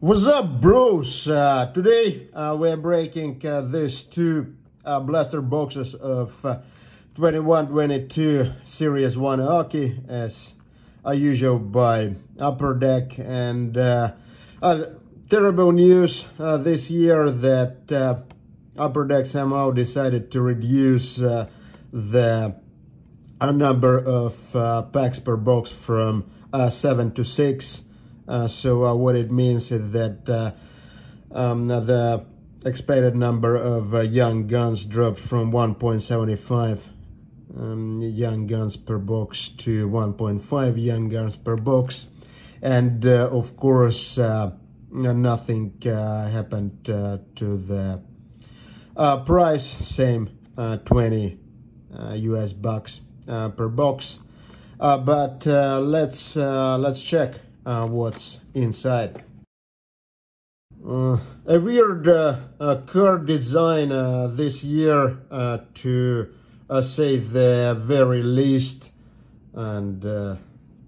What's up, bros? Today we're breaking these two blaster boxes of 21-22 Series 1 hockey as usual by Upper Deck. And terrible news this year that Upper Deck somehow decided to reduce the number of packs per box from 7 to 6. So what it means is that the expected number of young guns dropped from 1.75 young guns per box to 1.5 young guns per box. And of course nothing happened to the price, same 20 US bucks per box. But let's check what's inside. A weird card design this year, to say the very least. And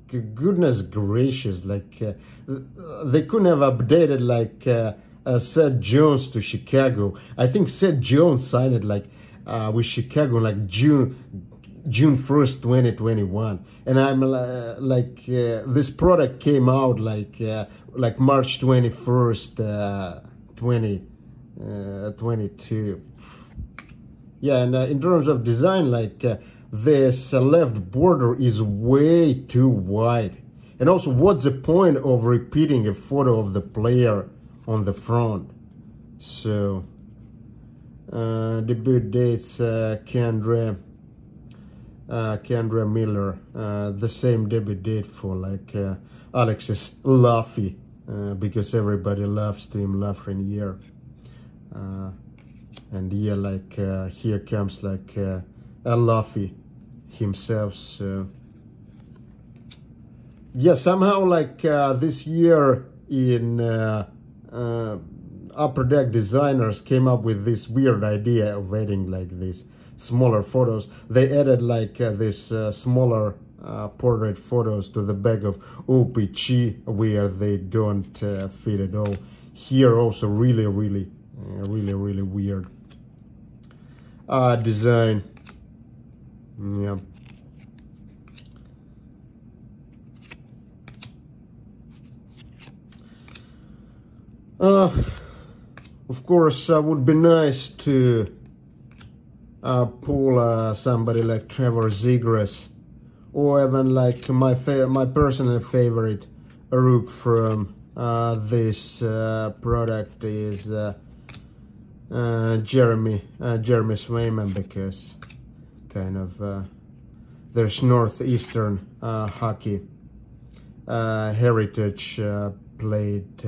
goodness gracious, like they couldn't have updated like Seth Jones to Chicago. I think Seth Jones signed it like with Chicago like June 1st, 2021, and I'm like this product came out like March 21st, 2022. Yeah, and in terms of design, like this left border is way too wide, and also what's the point of repeating a photo of the player on the front? So debut dates Kendra Miller, the same debut date for like Alexis Laffy, because everybody loves Tim Lafreniere. And yeah, like here comes like Laffy himself. So yeah, somehow like this year in Upper Deck designers came up with this weird idea of adding like this smaller photos. They added like this smaller portrait photos to the back of OPG where they don't fit at all. Here also really weird design. Yeah. Of course, would be nice to pull somebody like Trevor Zegras, or even like my personal favorite rook from this product is Jeremy Swayman, because kind of there's Northeastern hockey heritage, played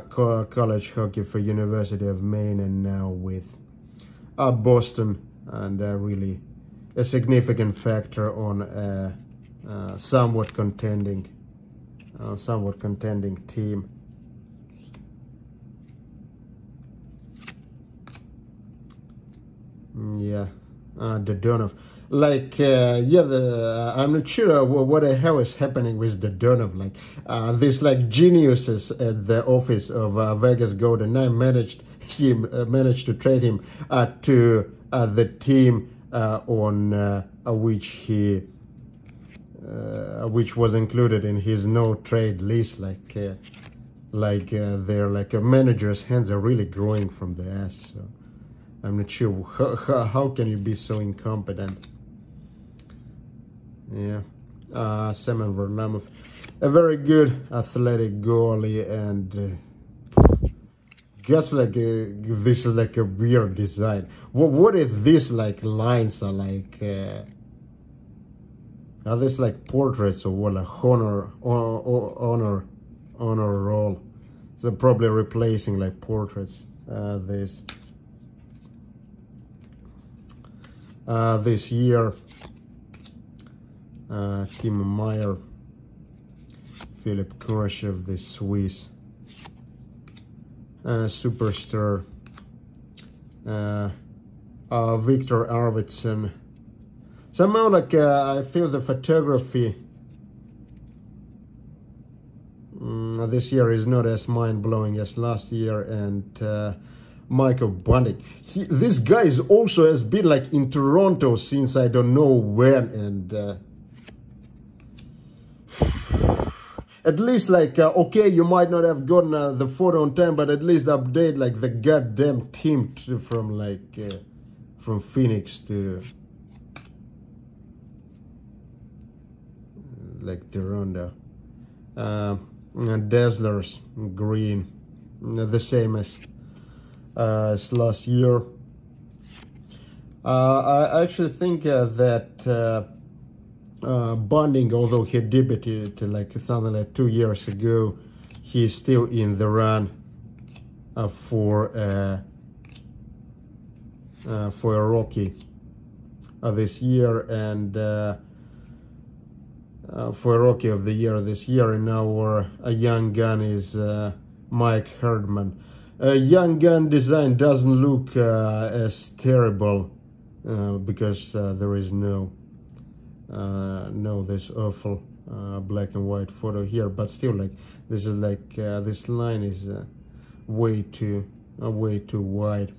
college hockey for University of Maine, and now with Boston, and really a significant factor on somewhat contending team. Yeah, Dodonov. Like yeah, I'm not sure what the hell is happening with Dodonov. Like these like geniuses at the office of Vegas Golden Knights managed to trade him to the team on which was included in his no trade list. Like their like manager's hands are really growing from the ass. So I'm not sure how can you be so incompetent. Yeah, Semyon Varlamov, a very good athletic goalie, and just like this is like a weird design. What is this like lines are like? Are this like portraits or what? Like honor roll? So probably replacing like portraits. This year. Timo Meier, Philip Kurashev, the Swiss superstar, Victor Arvidsson. Somehow like I feel the photography this year is not as mind-blowing as last year, and Michael Bunting. This guy is also has been like in Toronto since I don't know when, and at least like okay, you might not have gotten the photo on time, but at least update like the goddamn team from like from Phoenix to like Toronto. Dazzlers green, the same as last year. I actually think that Bunting, although he debuted like something like 2 years ago, he's still in the run for a rookie this year, and for rookie of the year this year. And our young gun is Mike Herdman. Young gun design doesn't look as terrible because there is no this awful black and white photo here, but still like this is like this line is way too wide.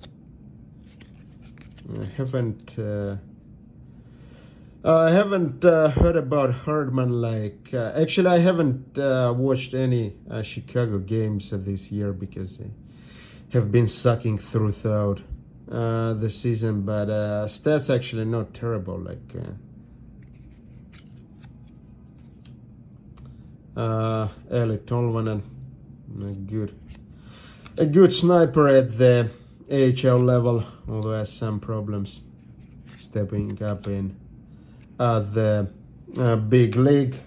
I haven't heard about Herdman. Like actually I haven't watched any Chicago games this year because they have been sucking throughout the season, but stats actually not terrible. Like Eli Tolvanen, a good sniper at the AHL level, although has some problems stepping up in the big league.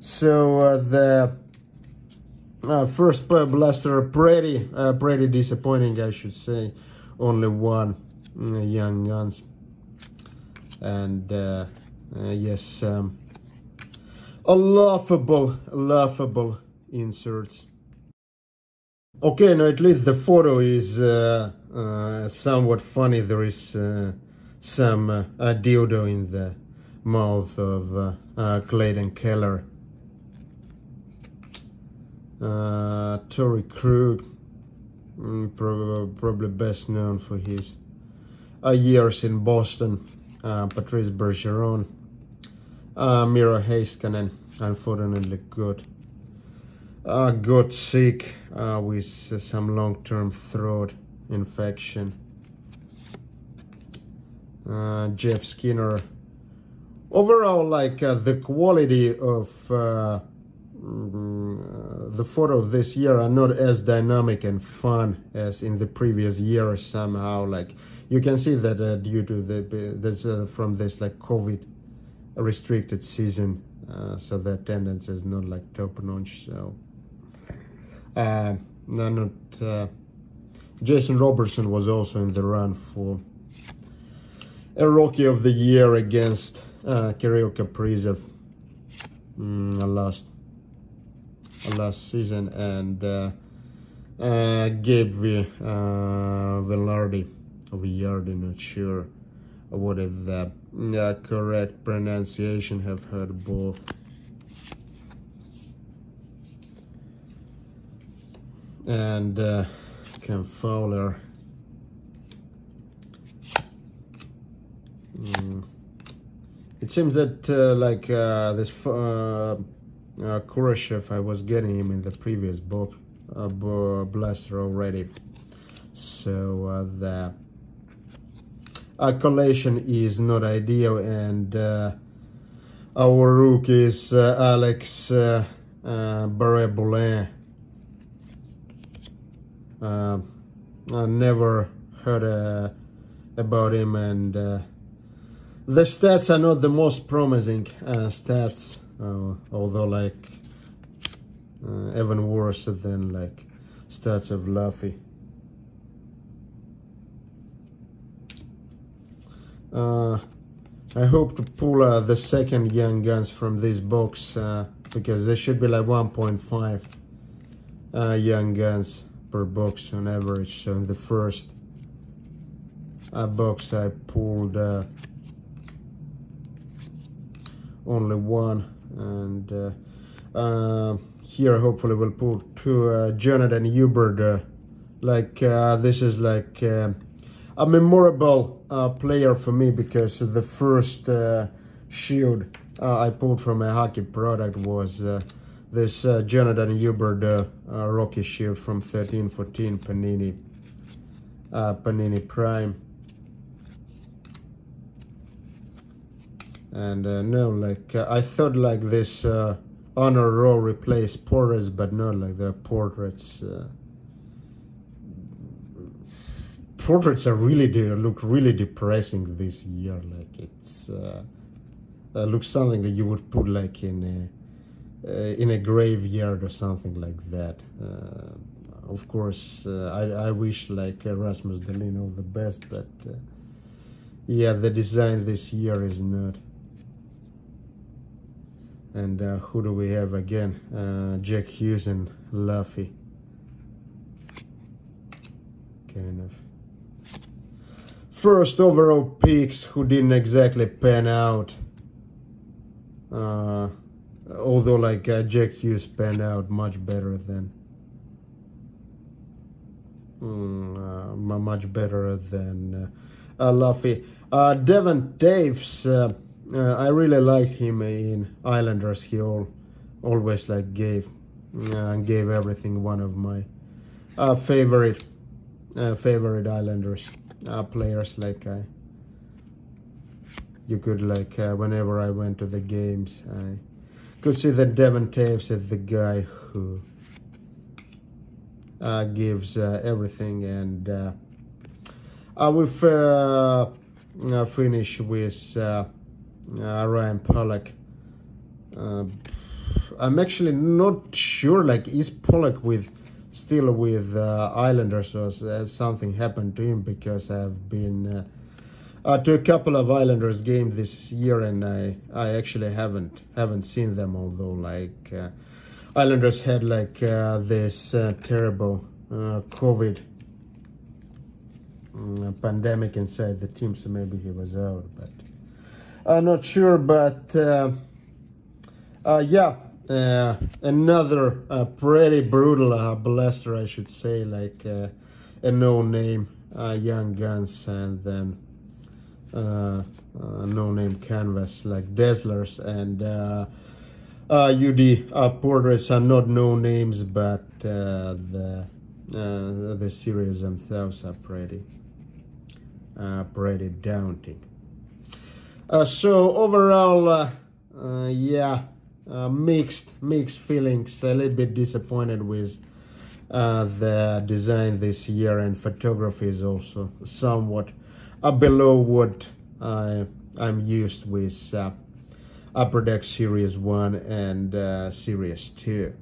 So the first blaster pretty disappointing, I should say. Only one young guns, and yes, laughable inserts. Okay, now at least the photo is somewhat funny. There is some dildo in the mouth of Clayton Keller. Torrey Krug, probably best known for his years in Boston. Patrice Bergeron. Miro Heiskanen, unfortunately got sick with some long-term throat infection. Jeff Skinner. Overall, like the quality of the photos this year are not as dynamic and fun as in the previous year. Somehow, like you can see that due to from this like COVID restricted season, so the attendance is not like top notch. So Jason Robertson was also in the run for a rookie of the year against Kirill Kaprizov last season, and Gabe Velarde, not sure what is the correct pronunciation. Have heard both. And Cam Fowler. It seems that like this Kurashev, I was getting him in the previous book blaster already, so the collation is not ideal, and our rookie is Alex Barré-Boulet. I never heard about him, and the stats are not the most promising stats, although like even worse than like stats of Luffy. I hope to pull the second young guns from this box because there should be like 1.5 young guns per box on average. So in the first box I pulled only one, and Here hopefully we'll put to Jonathan Hubert. This is like a memorable player for me, because the first shield I pulled from a hockey product was this Jonathan Hubert Rocky shield from 13-14 Panini Prime. And no, like I thought like this honor roll replaced portraits, but not like the portraits. Portraits are look really depressing this year. Like it's looks something that you would put like in a graveyard or something like that. Of course, I wish like Rasmus Dahlin all the best, but yeah, the design this year is not. And who do we have again? Jack Hughes and Luffy. Kind of. First overall picks who didn't exactly pan out. Although like Jack Hughes panned out much better than Luffy. Devon Taves, I really liked him in Islanders. He always like gave everything. One of my favorite Islanders players. Like you could like whenever I went to the games, I could see that Devon Taves is the guy who gives everything. And we've finished with Ryan Pollock. I'm actually not sure, like, is Pollock still with Islanders, or has something happened to him, because I've been to a couple of Islanders games this year, and I actually haven't seen them, although like Islanders had like this terrible COVID pandemic inside the team, so maybe he was out, but I'm not sure. But yeah, another pretty brutal blaster, I should say, like a no-name Young Guns, and then no-name canvas like Dazzlers, and UD portraits are not no names, but the series themselves are pretty daunting. So overall, yeah, mixed feelings. A little bit disappointed with the design this year, and photography is also somewhat below what I'm used with Upper Deck Series 1 and Series 2.